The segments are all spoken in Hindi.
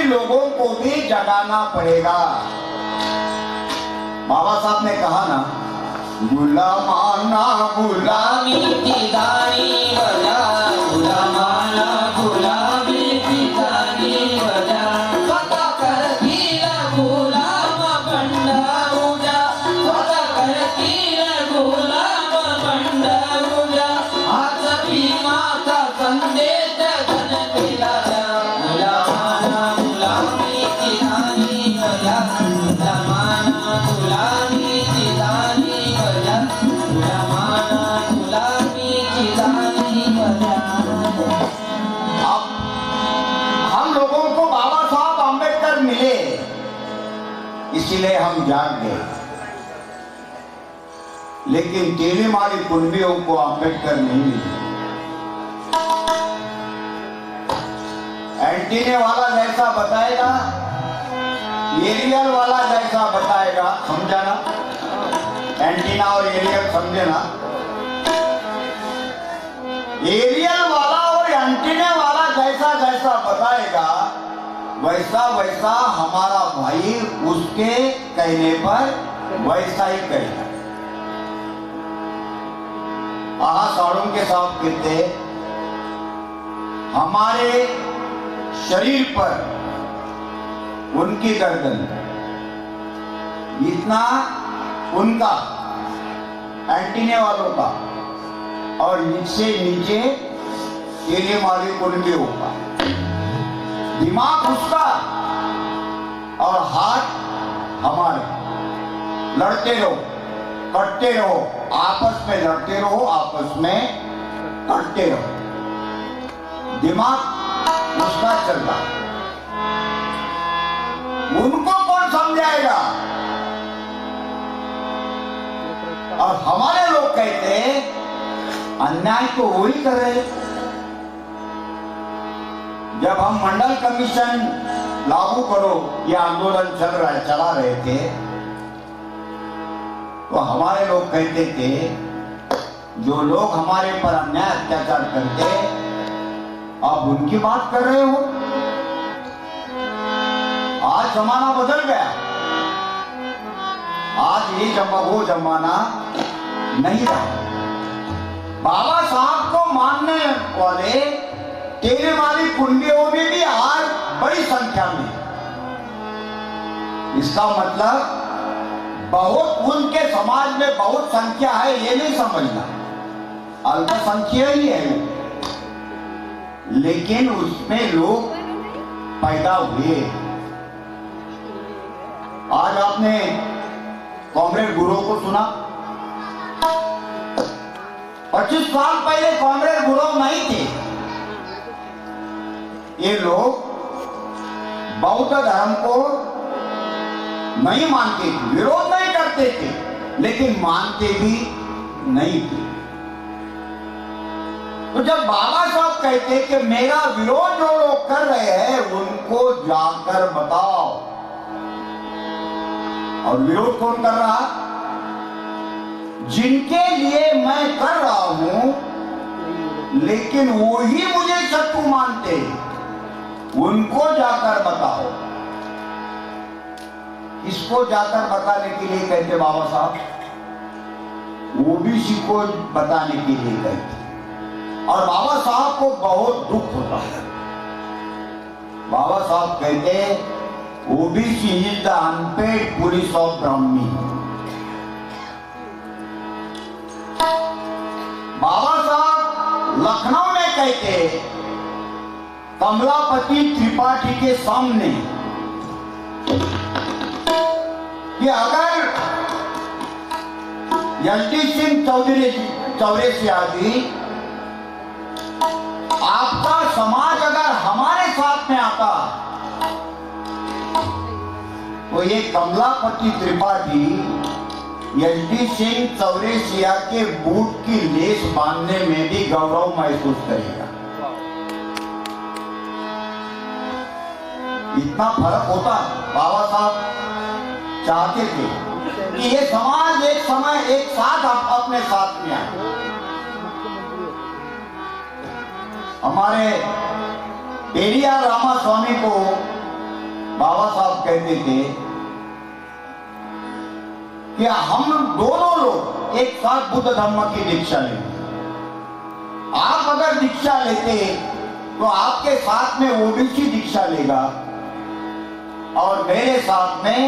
लोगों को भी जगाना पड़ेगा। बाबा साहब ने कहा ना, गुलामाना गुलामी की गाड़ी बजा, गुलामाना गुलामी की गाड़ी बजा, पता कर कीला गुलाम बंदा उजा, पता कर कीला गुलाम बंदा उजा, हाथ पीमा का संदेश जन दिला जा, गुलामाना गुलामी की गाड़ी बजा, गुलामाना गुलामी की गाड़ी बजा, गुलामाना गुलामी की गाड़ी बजा। अब हम लोगों को बाबा साहब आंबेडकर मिले, इसीलिए हम जाग गए, लेकिन तेलीमारी कुंबियों को आंबेडकर नहीं मिले। एंटीने वाला जैसा बताएगा, एरियल वाला जैसा बताएगा, समझा ना? एंटीना और एरियल समझे ना? एरियल वाला और एंटीने वाला जैसा जैसा बताएगा, वैसा वैसा हमारा भाई उसके कहने पर वैसा ही करेगा। साड़ों के साथ कहते, हमारे शरीर पर उनकी गर्दन, इतना उनका एंटीने वालों का, और इससे नीचे तेलीमारी कुंबियों का, दिमाग उसका और हाथ हमारे। लड़ते रहो, कटते रहो, आपस में लड़ते रहो, आपस में कटते रहो, दिमाग उसका चलता। उनको कौन समझाएगा? और हमारे लोग कहते अन्याय तो वही कर रहे। जब हम मंडल कमीशन लागू करो ये आंदोलन चला रहे थे, तो हमारे लोग कहते थे, जो लोग हमारे पर अन्याय अत्याचार करते, आप उनकी बात कर रहे हो। आज जमाना बदल गया, आज ये वो जमाना नहीं रहा। बाबा साहब को मानने वाले तेलीमारी कुंबियों में भी आज बड़ी संख्या में। इसका मतलब बहुत उनके समाज में बहुत संख्या है, ये नहीं समझना, अल्पसंख्यक ही है, लेकिन उसमें लोग पैदा हुए। आज आपने कॉमरेड गुरु को सुना? 25 साल पहले कॉमरेड गुरु नहीं थे। ये लोग बौद्ध धर्म को नहीं मानते थे, विरोध नहीं करते थे, लेकिन मानते भी नहीं थे। तो जब बाबा साहब कहते कि मेरा विरोध जो लोग कर रहे हैं उनको जाकर बताओ, और विरोध कौन कर रहा? जिनके लिए मैं कर रहा हूं, लेकिन वो ही मुझे शत्रु मानते, उनको जाकर बताओ। इसको जाकर बताने के लिए कहते बाबा साहब, ओबीसी को बताने के लिए कहते। और बाबा साहब को बहुत दुख होता है। बाबा साहब कहते OBC is the unpaid police of ब्राह्मी। बाबा साहब लखनऊ में कहते कमलापति त्रिपाठी के सामने कि अगर यशटी सिंह चौरसिया जी, आपका समाज अगर हमारे साथ में आता तो ये कमलापति त्रिपाठी यशटी सिंह चौरसिया के बूट की लेस बांधने में भी गौरव महसूस करेगा। इतना फर्क होता। बाबा साहब चाहते थे कि ये समाज एक समय एक साथ अपने साथ में आए। हमारे पेरियार रामास्वामी को बाबा साहब कहते थे कि हम दोनों लोग एक साथ बुद्ध धर्म की दीक्षा लेंगे। आप अगर दीक्षा लेते तो आपके साथ में ओबीसी दीक्षा लेगा और मेरे साथ में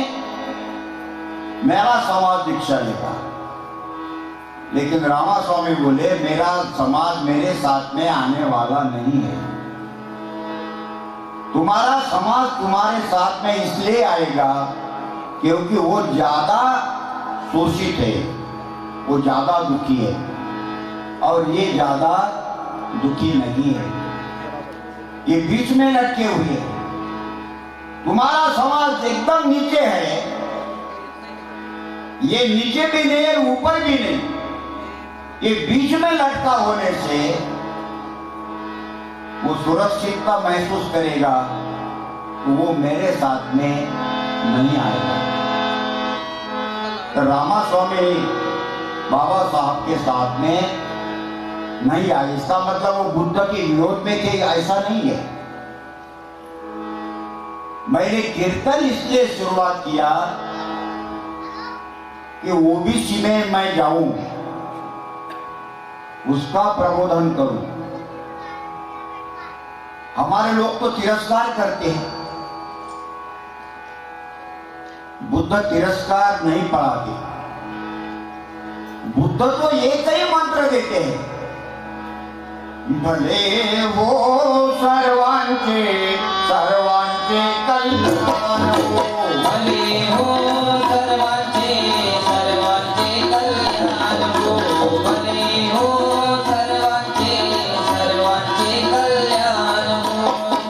मेरा समाज दीक्षा लेगा। लेकिन रामा स्वामी बोले मेरा समाज मेरे साथ में आने वाला नहीं है। तुम्हारा समाज तुम्हारे साथ में इसलिए आएगा क्योंकि वो ज्यादा शोषित है, वो ज्यादा दुखी है और ये ज्यादा दुखी नहीं है, ये बीच में लटके हुए हैं। तुम्हारा समाज एकदम नीचे है, ये नीचे भी नहीं है ऊपर भी नहीं, ये बीच में लटका होने से वो सुरक्षितता महसूस करेगा तो वो मेरे साथ में नहीं आएगा। तो रामा स्वामी बाबा साहब के साथ में नहीं आए, इसका मतलब वो बुद्ध के विरोध में थे ऐसा नहीं है। मैंने कीर्तन इसलिए शुरुआत किया कि ओबीसी में मैं जाऊं, उसका प्रबोधन करूं। हमारे लोग तो तिरस्कार करते हैं, बुद्ध तिरस्कार नहीं पढ़ाते। बुद्ध तो एक ही मंत्र देते हैं, भले वो सर्वांचे सर्वांचे कल्याण हो, भले हो सर्वांचे सर्वांचे कल्याण हो, भले हो सर्वांचे सर्वांचे कल्याण हो,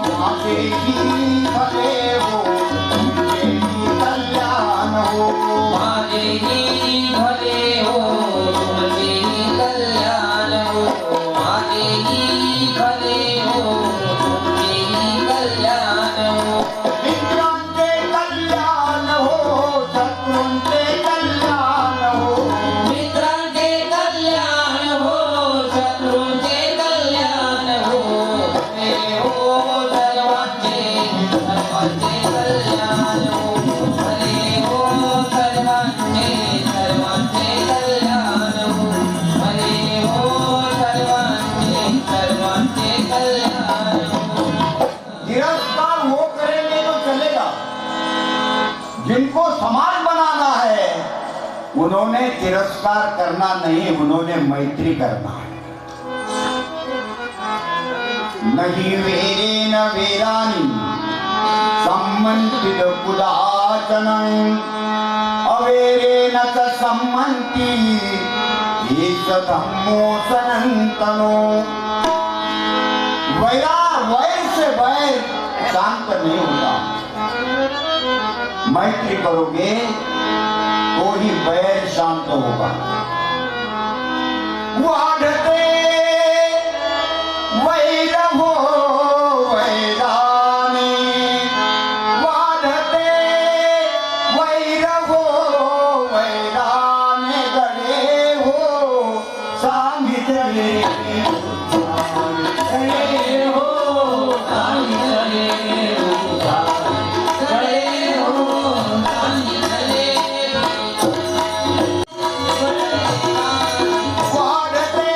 माझे ही भले हो तुमचे ही कल्याण हो, माझे ही भले हो तुमचे ही कल्याण हो, माझे ही भले हो तुमचे ही कल्याण हो, मित्रांचे कल्याण हो शत्रूंचे कल्याण हो, मित्रांचे कल्याण हो शत्रूंचे कल्याण हो, भले हो सर्वांचे सर्वांचे कल्याण हो, भले हो सर्वांचे सर्वांचे कल्याण हो, भले हो सर्वांचे सर्वांचे कल्याण हो। तिरस्कार वो करेंगे तो चलेगा, जिनको समाज बनाना है उन्होंने तिरस्कार करना नहीं, उन्होंने मैत्री करना है। नहीं वेरे न वेरानी सम्मंतित कुदाचनं, अवेरे न च सम्मंति ईश धम्मो सनातनो। वैर से वैर शांत नहीं होता, मैत्री करोगे तो ही वैर शांत होगा। वाढते वैर हो वैराने, वाढते वैर हो वैराने, गडे हो सांगितले खड़े हो सांगितले उधार, खड़े हो सांगितले वाढते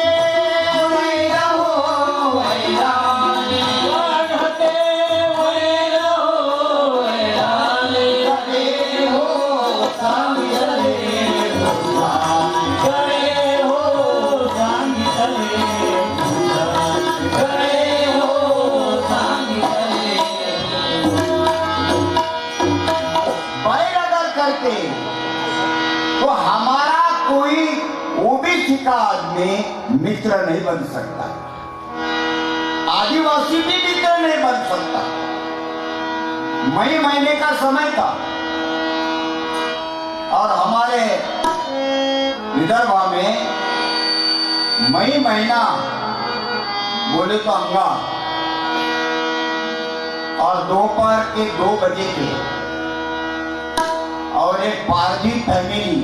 वैर हो वैराने, वाढते वैर हो वैराने, गडे हो सांगितले खड़े हो सांगितले उधार, खड़े हो सांगितले। वैर अगर करते तो हमारा कोई ओबीसी का आदमी मित्र नहीं बन सकता, आदिवासी भी मित्र नहीं बन सकता। मई महीने का समय था और हमारे विदर्भ में मई महीना बोले तो अंगार, और दोपहर के 2 बजे के और एक पारधी फैमिली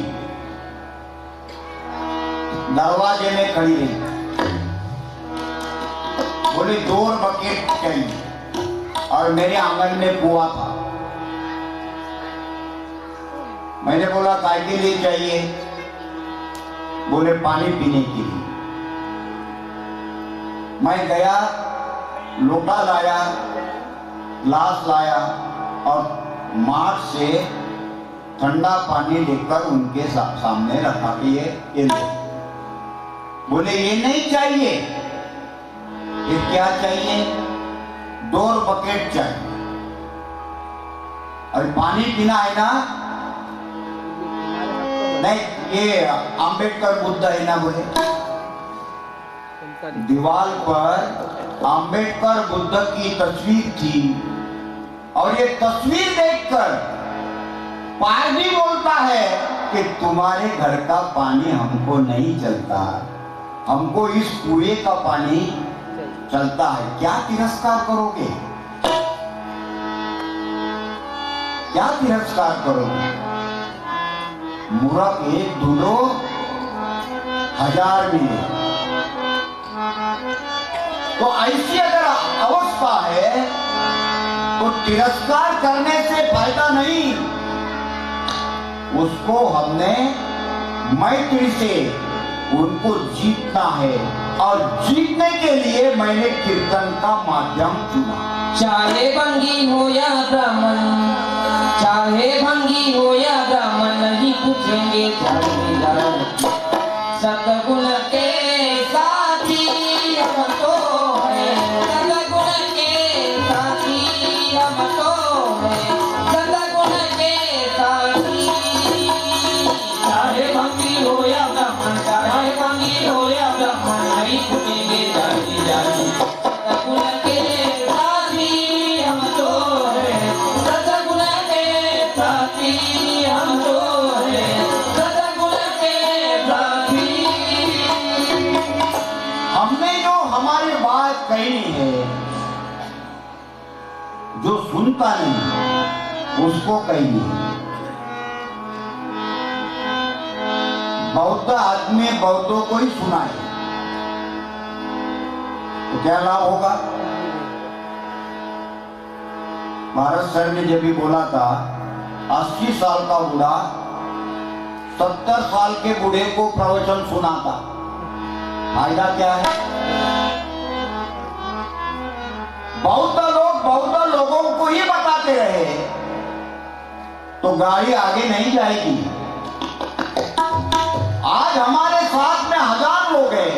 दरवाजे में खड़ी रही, बोली 2 बकेट चाहिए और मेरे आंगन में कुआं था। मैंने बोला काय के लिए चाहिए? बोले पानी पीने के लिए। मैं गया, लोटा लाया, ग्लास लाया और मार्च से ठंडा पानी लेकर उनके सामने रखा कि ये लो। बोले ये नहीं चाहिए। ये क्या चाहिए? 2 बकेट चाहिए। अभी पानी पीना है ना? नहीं, ये अंबेडकर बुद्ध है ना। बोले दीवार पर अंबेडकर बुद्ध की तस्वीर थी और ये तस्वीर देखकर पारसी बोलता है कि तुम्हारे घर का पानी हमको नहीं चलता, हमको इस कुएं का पानी चलता है। क्या तिरस्कार करोगे? क्या तिरस्कार करोगे? मूर्ख एक ढूंढो 1000 मिले। तो ऐसी अगर अवस्था है तो तिरस्कार करने से फायदा नहीं। उसको हमने मैत्री से उनको जीतना है और जीतने के लिए मैंने कीर्तन का माध्यम चुना। चाहे भंगी हो या ब्राह्मण, चाहे भंगी हो या ब्राह्मण, नहीं पूछेंगे सतगुण के साथी हम तो हैं, सतगुण के साथी हम तो हैं, सतगुण के साथी। चाहे भंगी हो या ब्राह्मण, चाहे भंगी हो या ब्राह्मण, नहीं पूछेंगे जाति जाति, सतगुण के साथी हम तो हैं, सतगुण के साथी हम तो हैं, सतगुण के साथी। हमने जो हमारी बात कही है, जो सुनता नहीं उसको कही है। बौद्ध आदमी बौद्धों को ही सुनाए तो क्या लाभ होगा? भारत सर ने जब भी बोला था 80 साल का बूढ़ा 70 साल के बूढ़े को प्रवचन सुनाता, फायदा क्या है? बौद्ध लोगों को ही बताते रहे तो गाड़ी आगे नहीं जाएगी। आज हमारे साथ में 1000 लोग हैं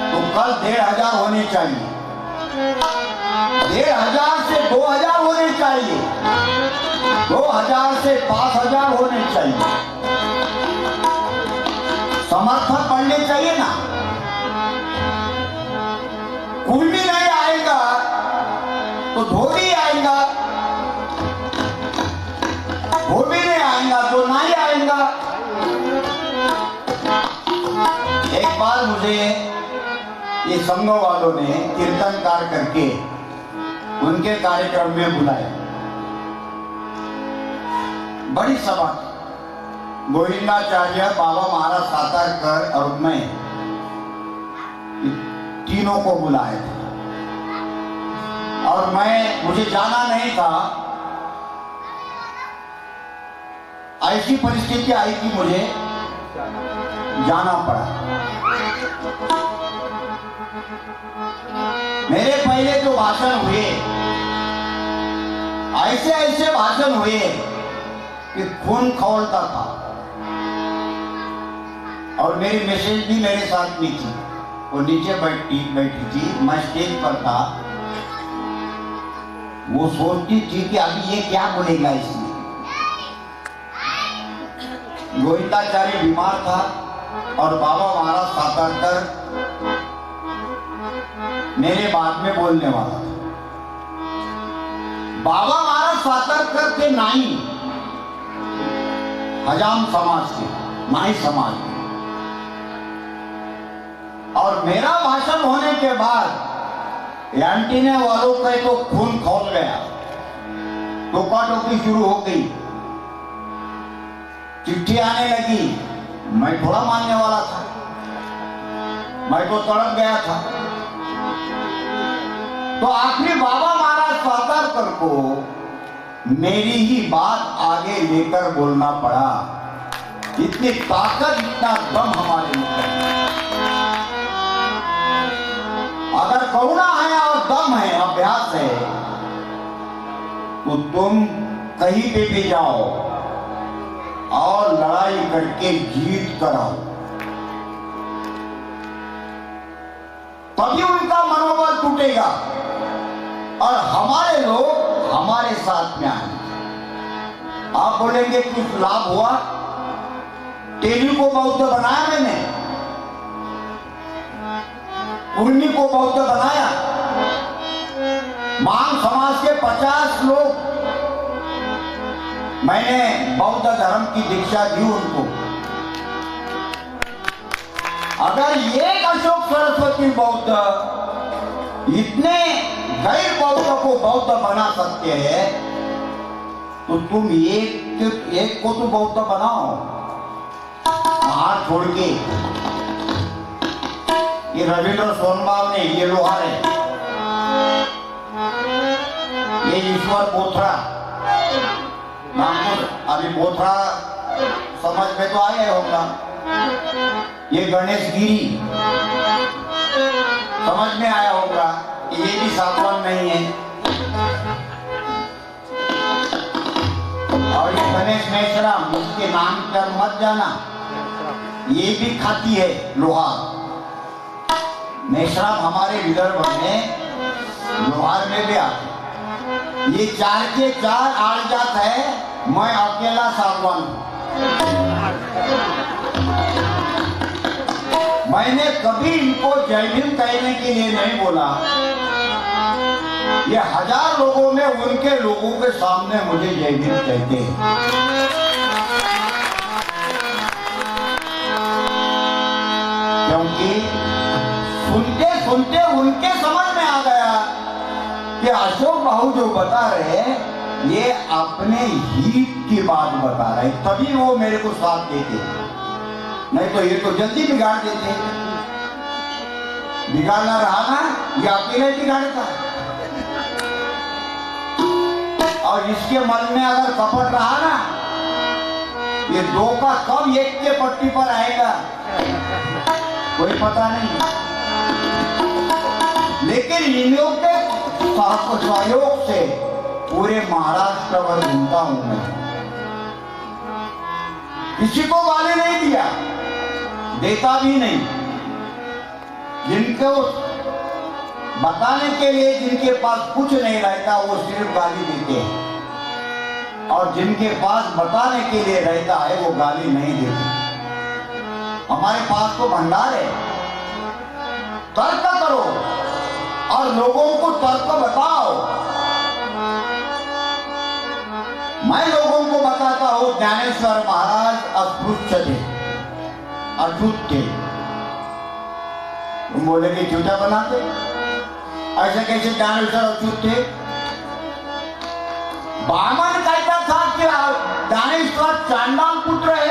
तो कल 1500 होने चाहिए, 1500 से 2000 होने चाहिए, 2000 से 5000 होने चाहिए। समर्थन बढ़ने चाहिए ना। कोई भी नहीं आएगा तो धोबी आएगा, धोबी नहीं आएगा तो नहीं आएगा। एक बार मुझे ये संघ वालों ने कीर्तनकार करके उनके कार्यक्रम में बुलाया, बड़ी सभा, गोविंदाचार्य, बाबा महाराज सातारकर और मैं तीनों को बुलाए थे और मुझे जाना नहीं था। ऐसी परिस्थिति आई कि मुझे जाना पड़ा। मेरे पहले जो भाषण हुए ऐसे ऐसे भाषण हुए कि खून खौलता था और मेरी मैसेज भी मेरे साथ में थी। वो नीचे बैठी थी, मैं स्टेज पर था। वो सोचती थी कि अभी ये क्या बोलेगा इसमें। गोविंदाचार्य बीमार था और बाबा महाराज सातारकर मेरे बाद में बोलने वाला था। बाबा महाराज सातारकर के नाई हजाम समाज के, नाई समाज के, और मेरा भाषण होने के बाद एंटीने वालों का तो खून खौल गया, टोका टोकी शुरू हो गई, चिट्ठी आने लगी। मैं थोड़ा मानने वाला था, मैं तो तड़प गया था। तो आखिरी बाबा महाराज सातारकर को मेरी ही बात आगे लेकर बोलना पड़ा। इतनी ताकत, इतना दम हमारे अंदर है। अगर करुणा है और दम है, अभ्यास है, तो तुम कहीं पे भी जाओ और लड़ाई करके जीत कर आओ, तभी उनका मनोबल टूटेगा और हमारे लोग हमारे साथ में आएंगे। आप बोलेंगे कुछ लाभ हुआ? तेलू को बौद्ध बनाया मैंने, उर्मी को बौद्ध बनाया, मांग समाज के 50 लोग मैंने बौद्ध धर्म की दीक्षा दी उनको। अगर एक अशोक सरस्वती बौद्ध इतने गैर बौद्ध को बौद्ध बना सकते हैं, तो तुम एक को तो बौद्ध बनाओ। हाथ छोड़ के, ये रविंद्र सोनबाब ने, ये लोहार है, ये ईश्वर बोथरा नाम, अभी बोथरा समझ में तो आया होगा। ये गणेश गिरी समझ में आया होगा, ये भी साधवान नहीं है। और ये गणेश मेश्राम, इसके नाम पर मत जाना, ये भी खाती है लोहार। मेश्राम हमारे विदर्भ में लोहार में भी आते। ये 4 के 4 आड़ जात है, मैं अकेला सागवान हूं। मैंने कभी इनको जय भीम कहने के लिए नहीं बोला। ये 1000 लोगों में उनके लोगों के सामने मुझे जय भीम कहते हैं। क्योंकि सुनते सुनते उनके समझ में आ गया कि अशोक बाबू जो बता रहे ये अपने हित की बात बता रहे, तभी वो मेरे को साथ देते, नहीं तो ये तो जल्दी बिगाड़ देते। बिगाड़ना रहा ना, ये अकेले बिगाड़ता। और इसके मन में अगर कपट रहा ना, ये 2 का कब 1 के पट्टी पर आएगा कोई पता नहीं। लेकिन इन लोग के सहयोग से पूरे महाराष्ट्र भर घूमता हूं मैं, किसी को गाली नहीं दिया, देता भी नहीं। जिनको बताने के लिए जिनके पास कुछ नहीं रहता वो सिर्फ गाली देते हैं, और जिनके पास बताने के लिए रहता है वो गाली नहीं देते। हमारे पास तो भंडार है, तर्क करो और लोगों को तर्क बताओ। मैं लोगों को बताता हूं ज्ञानेश्वर महाराज अस्पृश्य थे, अछूत थे। तुम बोले कि झूठा बनाते, ऐसे कैसे ज्ञानेश्वर अछूत थे? बामन कहता था कि ज्ञानेश्वर चांडाल पुत्र है।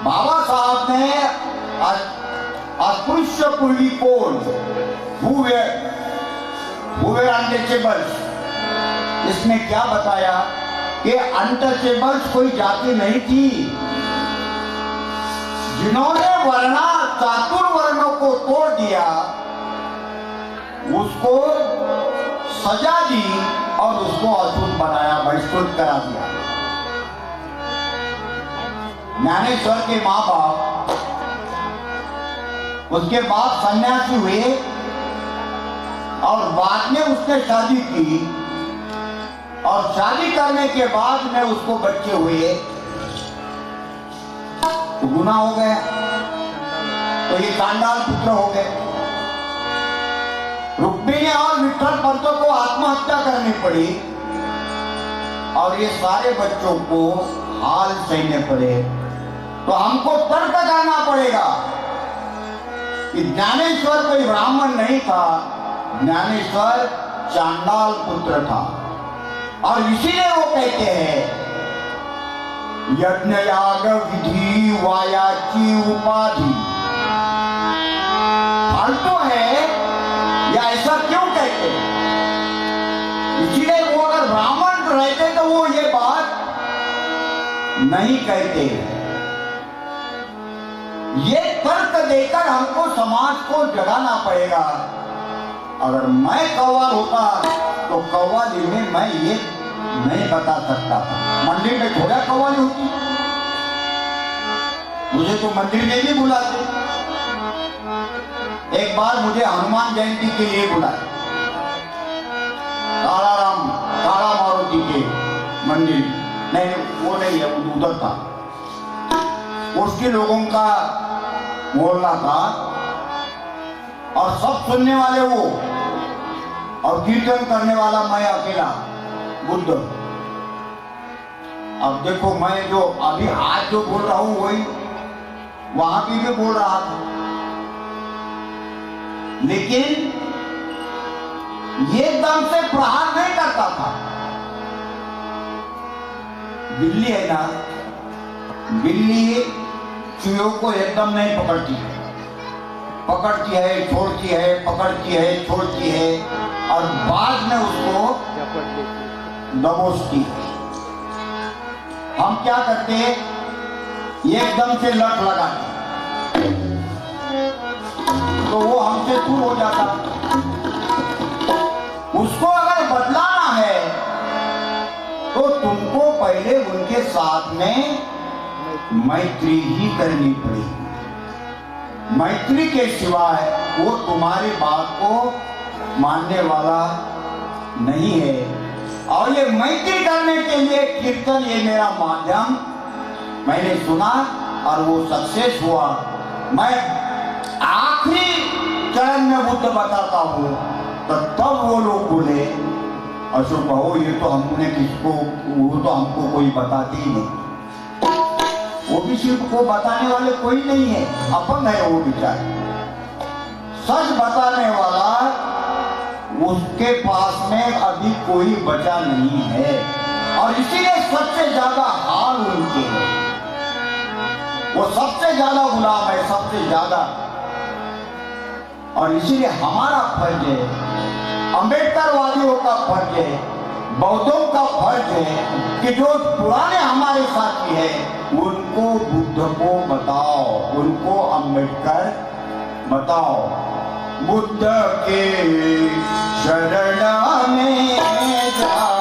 बाबा साहब ने अस्पृश्य कुली कौन, हुए अनटचेबल्स, इसमें क्या बताया कि अनटचेबल्स कोई जाति नहीं थी। जिन्होंने वर्णा चातुर्वर्णों को तोड़ दिया उसको सजा दी और उसको अछूत बनाया, बहिष्कृत करा दिया। ज्ञानेश्वर के माँ बाप उसके बाद सन्यासी हुए और बाद में उसने शादी की, और शादी करने के बाद में उसको बच्चे हुए तो गुनाह हो गया, तो ये चांडाल पुत्र हो गए। रुक्मिणी और विठल पंतों को आत्महत्या करनी पड़ी और ये सारे बच्चों को हाल सहने पड़े। तो हमको तर्क करना पड़ेगा कि ज्ञानेश्वर कोई ब्राह्मण नहीं था, ज्ञानेश्वर चांडाल पुत्र था। और इसीलिए वो कहते हैं यज्ञ याग विधि वायाची उपाधि फालतू है, या ऐसा क्यों कहते हैं? इसलिए वो अगर ब्राह्मण रहते तो वो ये बात नहीं कहते। ये तर्क देकर हमको समाज को जगाना पड़ेगा। अगर मैं कव्वाल होता तो कव्वाली में मैं ये नहीं बता सकता था। मंदिर में थोड़ा कव्वाली होती, मुझे तो मंदिर में भी बुलाते। एक बार मुझे हनुमान जयंती के लिए बुलाया, काला मारुति के मंदिर, नहीं वो नहीं है, वो उधर था, उसके लोगों का मोहल्ला था और सब सुनने वाले वो और कीर्तन करने वाला मैं अकेला बुद्ध। अब देखो मैं जो अभी आज जो बोल रहा हूं वही वहां भी बोल रहा था, लेकिन ये दम से प्रहार नहीं करता था। बिल्ली है ना, बिल्ली चूहों को एकदम नहीं पकड़ती है, पकड़ती है छोड़ती है, पकड़ती है छोड़ती है और बाद में उसको दबोचती है। हम क्या करते हैं, एकदम से लट लगाते तो वो हमसे दूर हो जाता। उसको अगर बदलाना है तो तुमको पहले उनके साथ में मैत्री ही करनी पड़ेगी। मैत्री के सिवाय वो तुम्हारी बात को मानने वाला नहीं है। और ये मैत्री करने के लिए कीर्तन ये मेरा माध्यम मैंने सुना और वो सक्सेस हुआ। मैं आखिरी चरण में बुद्ध बताता हूँ तो तब वो लोग बोले अशोक भाऊ ये तो हमने किसको, वो तो हमको कोई बताते ही नहीं, वो भी सिर्फ को बताने वाले कोई नहीं है, अपन है वो बेचारे। सच बताने वाला उसके पास में अभी कोई बचा नहीं है और इसीलिए सबसे ज्यादा हाल उनके है, वो सबसे ज्यादा गुलाम है, सबसे ज्यादा। और इसीलिए हमारा फर्ज है, अम्बेडकरवादियों का फर्ज है, बौद्धों का फर्ज है कि जो पुराने हमारे साथी हैं उनको बुद्ध को बताओ, उनको अम्बेडकर बताओ। बुद्ध के शरण में जाओ,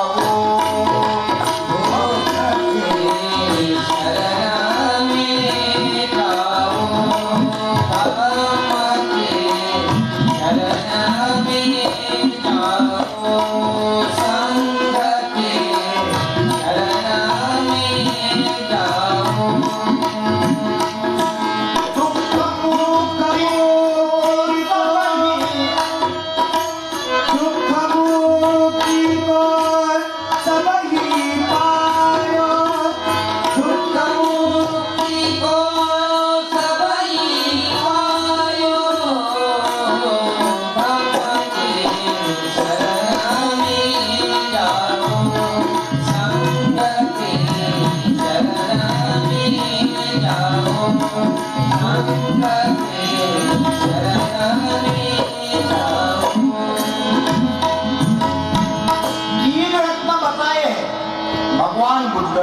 भगवान बुद्ध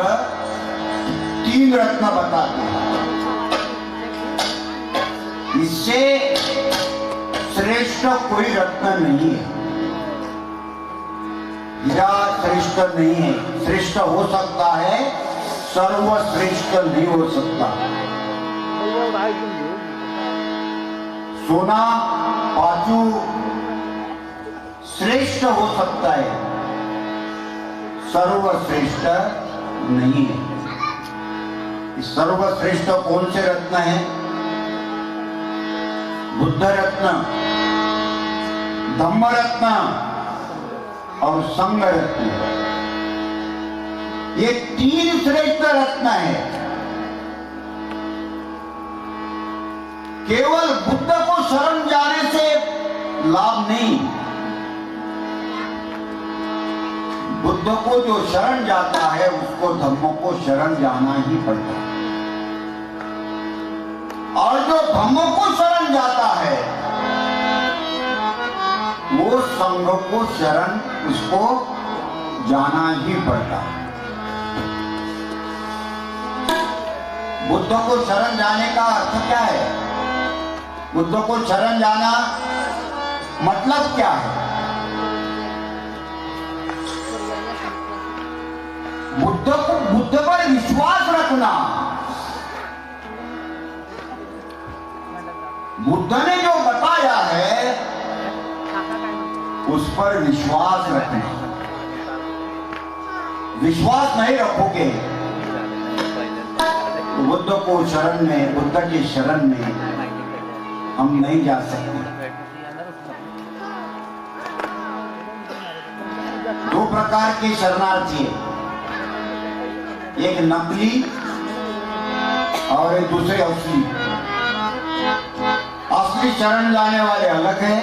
तीन रत्न बताते हैं, इससे श्रेष्ठ कोई रत्न नहीं है। हीरा श्रेष्ठ नहीं है, श्रेष्ठ हो सकता है, सर्वश्रेष्ठ नहीं हो सकता। सोना पाचू श्रेष्ठ हो सकता है, सर्वश्रेष्ठ नहीं है। सर्वश्रेष्ठ कौन से रत्न है? बुद्ध रत्न, धम्म रत्न और संघ रत्न, ये तीन श्रेष्ठ रत्न है। केवल बुद्ध को शरण जाने से लाभ नहीं, बुद्ध को जो शरण जाता है उसको धम्म को शरण जाना ही पड़ता है, और जो धम्म को शरण जाता है वो संघ को शरण उसको जाना ही पड़ता। बुद्ध को शरण जाने का अर्थ क्या है? बुद्ध को शरण जाना मतलब क्या है? बुद्ध पर विश्वास रखना। बुद्ध ने जो बताया है उस पर विश्वास रखना। विश्वास नहीं रखोगे तो बुद्ध को शरण में, बुद्ध की शरण में हम नहीं जा सकते। दो प्रकार के शरणार्थी है, एक नकली और एक दूसरे असली। असली शरण जाने वाले अलग है,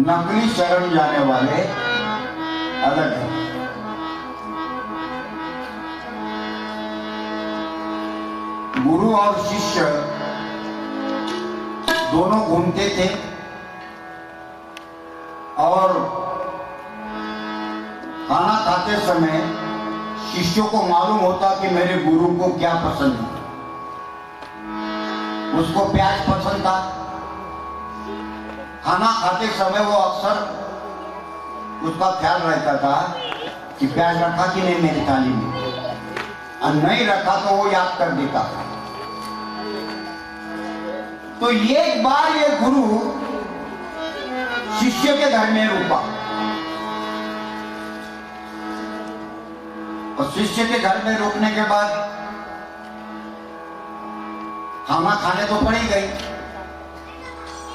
नकली शरण जाने वाले अलग है। गुरु और शिष्य दोनों घूमते थे और खाना खाते समय शिष्यों को मालूम होता कि मेरे गुरु को क्या पसंद है। उसको प्याज पसंद था। खाना खाते समय वो अक्सर उसका ख्याल रहता था कि प्याज रखा कि नहीं मेरी थाली में, और नहीं रखा तो वो याद कर देता। तो एक बार ये गुरु शिष्य के घर में रुका और शिष्य के घर में रुकने के बाद खाना खाने तो पड़ी गई।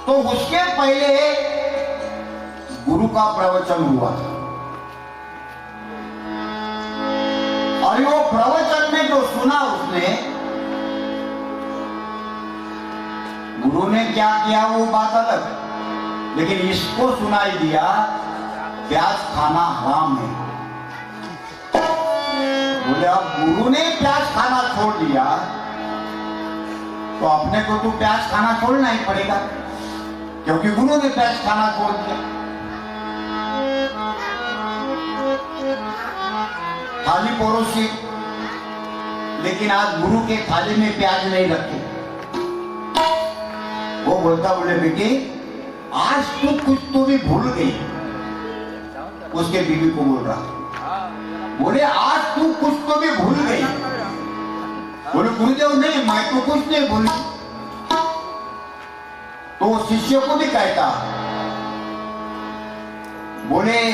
तो उसके पहले गुरु का प्रवचन हुआ और वो प्रवचन में जो सुना उसने, गुरु ने क्या किया वो बात अलग, लेकिन इसको सुनाई दिया प्याज खाना हराम है। बोले अब गुरु ने प्याज खाना छोड़ दिया तो अपने को तो प्याज खाना छोड़ना ही पड़ेगा, क्योंकि गुरु ने प्याज खाना छोड़ दिया। थाली परोसी, लेकिन आज गुरु के थाली में प्याज नहीं रखे। वो बोलता, बोले बेटी आज तू कुछ तो भी भूल गई। उसके बीवी को बोल रहा, बोले आज तू कुछ तो भी भूल गई। बोले गुरुदेव नहीं, मैं तो कुछ नहीं भूली। तो वो शिष्य को भी कहता, बोले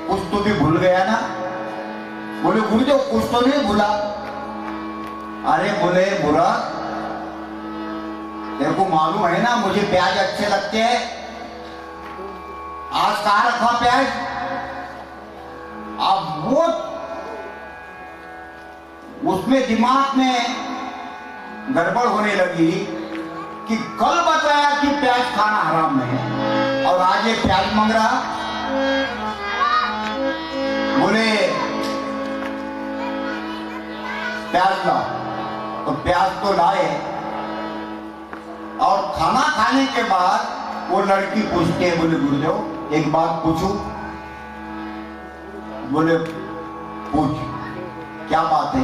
कुछ तो भी भूल गया ना। बोले गुरुदेव कुछ तो नहीं भूला। अरे बोले बुरा, तेरे को मालूम है ना मुझे प्याज अच्छे लगते हैं। आज कहाँ रखा प्याज? अब वो उसमें दिमाग में गड़बड़ होने लगी कि कल बताया कि प्याज खाना हराम है और आज ये प्याज मांग रहा। बोले प्याज ला, तो प्याज तो लाए और खाना खाने के बाद वो लड़की पूछती है, बोले गुरुदेव एक बात पूछूं? बोले पूछ, क्या बात है?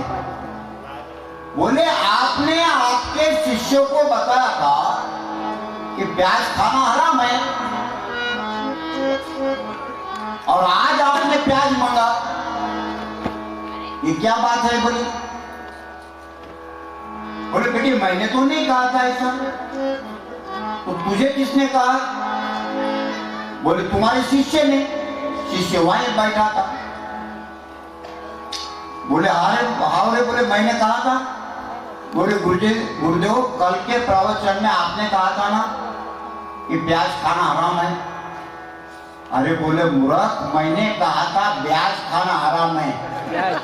बोले आपने आपके शिष्य को बताया था कि प्याज खाना हराम है और आज आपने प्याज मांगा, ये क्या बात है? बोले बेटी मैंने तो नहीं कहा था ऐसा। तो तुझे किसने कहा? बोले तुम्हारे शिष्य ने। शिष्य वहीं बैठा था। बोले हावरे, बोले मैंने कहा था। बोले गुरुदेव कल के प्रवचन में आपने कहा था ना कि प्याज खाना हराम है। अरे बोले मूर्ख, मैंने कहा था प्याज खाना हराम है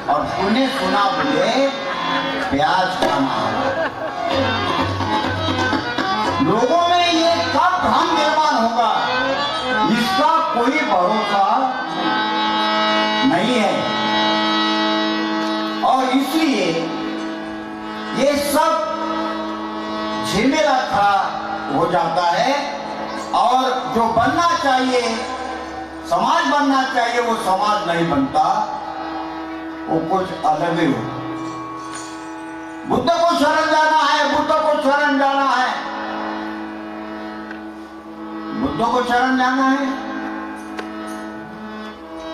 और तूने सुना बोले प्याज खाना हराम। लोगों में ये कब भ्रम निर्माण होगा, इसका कोई भरोसा नहीं है। और इसलिए ये सब झमेला खड़ा हो जाता है और जो बनना चाहिए समाज बनना चाहिए, वो समाज नहीं बनता, वो कुछ अलग ही हो। बुद्ध को शरण जाना है, बुद्ध को शरण जाना है, बुद्ध को शरण जाना है,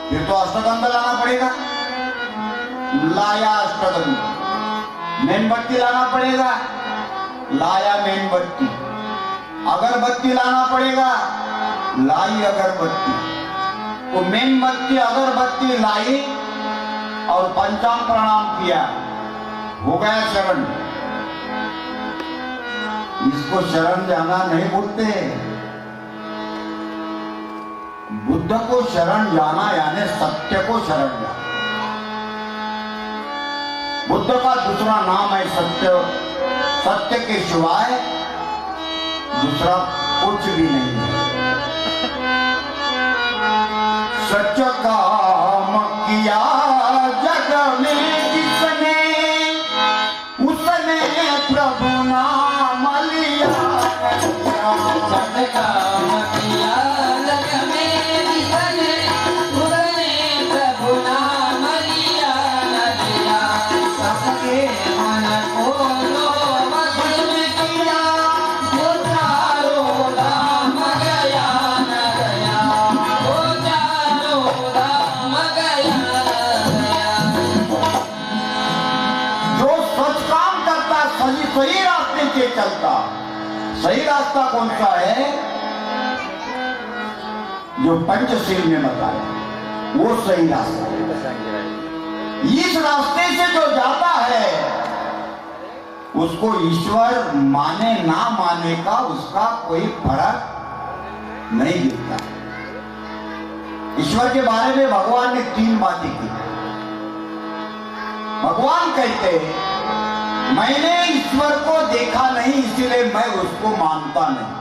फिर तो अष्टगंध लाना पड़ेगा। लाया अष्टगंध। मेणबत्ती लाना पड़ेगा, लाया मेणबत्ती। अगरबत्ती लाना पड़ेगा, लाई अगरबत्ती। तो मेणबत्ती अगरबत्ती लाई और पंचांग प्रणाम किया, हो गया शरण। इसको शरण जाना नहीं बोलते। बुद्ध को शरण जाना यानी सत्य को शरण जाना। बुद्ध का दूसरा नाम है सत्य। सत्य के सिवाय दूसरा कुछ भी नहीं है। सच काम किया जग में जिसने, उसने प्रभु नाम लिया। सच काम किया जग में जिसने, उसने प्रभु नाम लिया लिया। सबके मन को लोभ किया, जो चारों धाम गया न गया, वो चारों धाम गया न गया। जो सच काम करता, सही रास्ते से चलता। सही रास्ता कौन सा है? जो पंचशील में बताया, वो सही रास्ता है। इस रास्ते से जो जाता है, उसको ईश्वर माने ना माने का उसका कोई फर्क नहीं गिरता। ईश्वर के बारे में भगवान ने 3 बातें की। भगवान कहते हैं, मैंने ईश्वर को देखा नहीं, इसलिए मैं उसको मानता नहीं।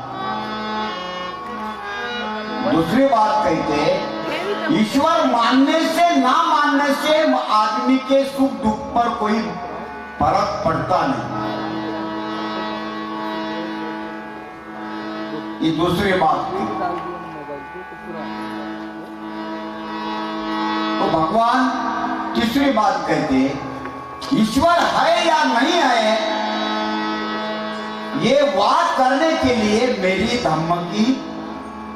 दूसरी बात कहते, ईश्वर मानने से ना मानने से आदमी के सुख दुख पर कोई फर्क पड़ता नहीं। ये दूसरी बात थी। तो भगवान तीसरी बात कहते, ईश्वर है या नहीं है, ये बात करने के लिए मेरी धम्म की,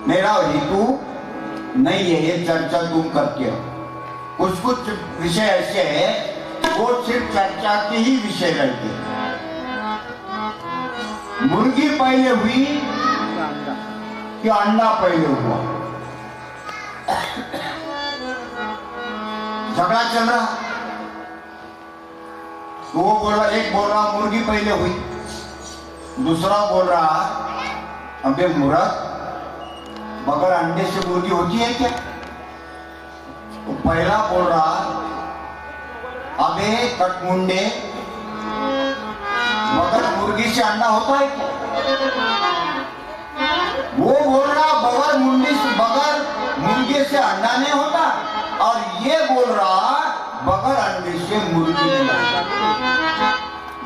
मेरा हेतु नहीं है। ये चर्चा तुम करते हो। कुछ कुछ विषय ऐसे है वो सिर्फ चर्चा के ही विषय रहते। मुर्गी पहले हुई कि अंडा पहले हुआ, झगड़ा चल रहा। तो वो बोल रहा, एक बोल रहा मुर्गी पहले हुई, दूसरा बोल रहा अबे मूर्ख, बगैर अंडे से मुर्गी होती है क्या? तो पहला बोल रहा अबे कटमुंडे, बगैर मुर्गी से अंडा होता है क्या? वो बोल रहा बगैर मुर्गी से अंडा नहीं होता, और ये बोल रहा बगैर अंडे से मुर्गी नहीं होता।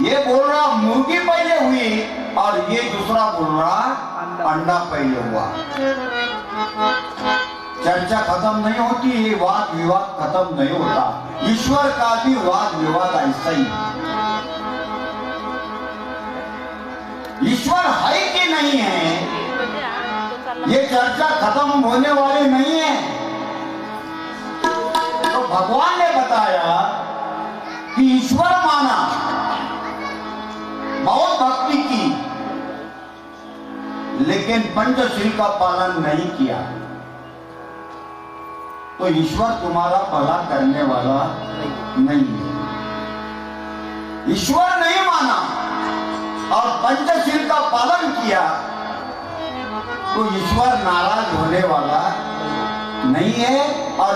ये बोल रहा मुर्गी पहले हुई, और ये दूसरा बोल रहा अंडा पहले हुआ। चर्चा खत्म नहीं होती, ये वाद विवाद खत्म नहीं होता। ईश्वर का भी वाद विवाद ऐसा ही। ईश्वर है कि नहीं है, ये चर्चा खत्म होने वाली नहीं है। तो भगवान ने बताया कि ईश्वर माना, बहुत भक्ति की, लेकिन पंचशील का पालन नहीं किया, तो ईश्वर तुम्हारा भला करने वाला नहीं है। ईश्वर नहीं माना और पंचशील का पालन किया, तो ईश्वर नाराज होने वाला नहीं है। और